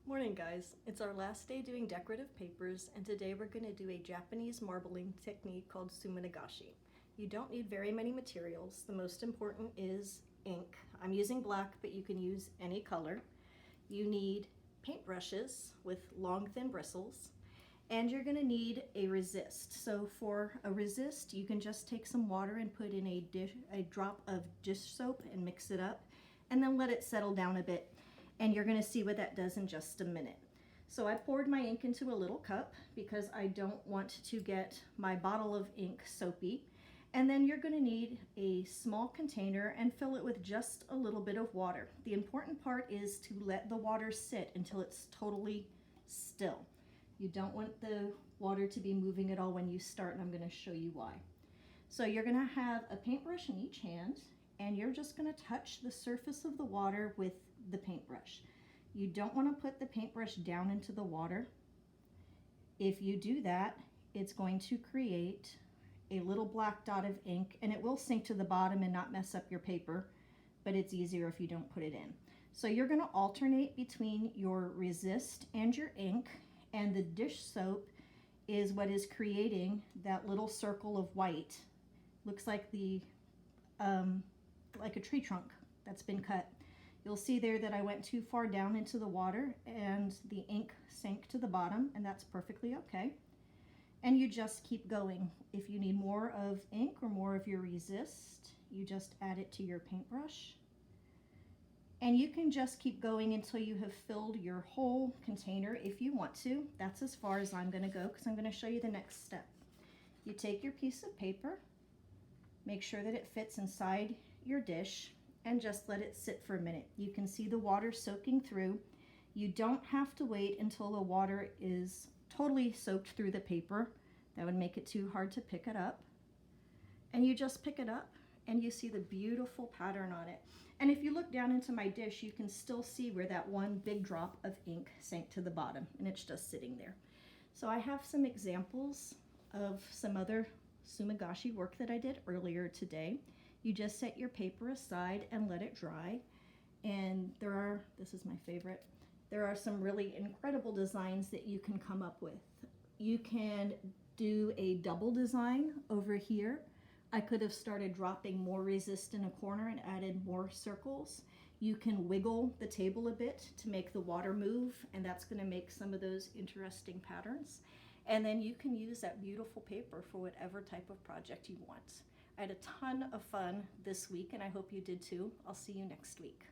Morning guys, it's our last day doing decorative papers and today we're going to do a Japanese marbling technique called Suminagashi. You don't need very many materials. The most important is ink. I'm using black, but you can use any color. You need paintbrushes with long thin bristles, and you're going to need a resist. So for a resist, you can just take some water and put in a drop of dish soap and mix it up and then let it settle down a bit. And you're going to see what that does in just a minute. So I poured my ink into a little cup because I don't want to get my bottle of ink soapy. And then you're going to need a small container and fill it with just a little bit of water. The important part is to let the water sit until it's totally still. You don't want the water to be moving at all when you start, and I'm going to show you why. So you're going to have a paintbrush in each hand, and you're just going to touch the surface of the water with the paintbrush. You don't want to put the paintbrush down into the water. If you do that, it's going to create a little black dot of ink, and it will sink to the bottom and not mess up your paper, but it's easier if you don't put it in. So you're going to alternate between your resist and your ink, and the dish soap is what is creating that little circle of white. Looks like like a tree trunk that's been cut. You'll see there that I went too far down into the water and the ink sank to the bottom, and that's perfectly okay. And you just keep going. If you need more of ink or more of your resist, you just add it to your paintbrush. And you can just keep going until you have filled your whole container if you want to. That's as far as I'm going to go because I'm going to show you the next step. You take your piece of paper, make sure that it fits inside your dish, and just let it sit for a minute. You can see the water soaking through. You don't have to wait until the water is totally soaked through the paper. That would make it too hard to pick it up. And you just pick it up and you see the beautiful pattern on it. And if you look down into my dish, you can still see where that one big drop of ink sank to the bottom, and it's just sitting there. So I have some examples of some other Suminagashi work that I did earlier today. You just set your paper aside and let it dry. And this is my favorite, there are some really incredible designs that you can come up with. You can do a double design over here. I could have started dropping more resist in a corner and added more circles. You can wiggle the table a bit to make the water move, and that's going to make some of those interesting patterns. And then you can use that beautiful paper for whatever type of project you want. I had a ton of fun this week, and I hope you did too. I'll see you next week.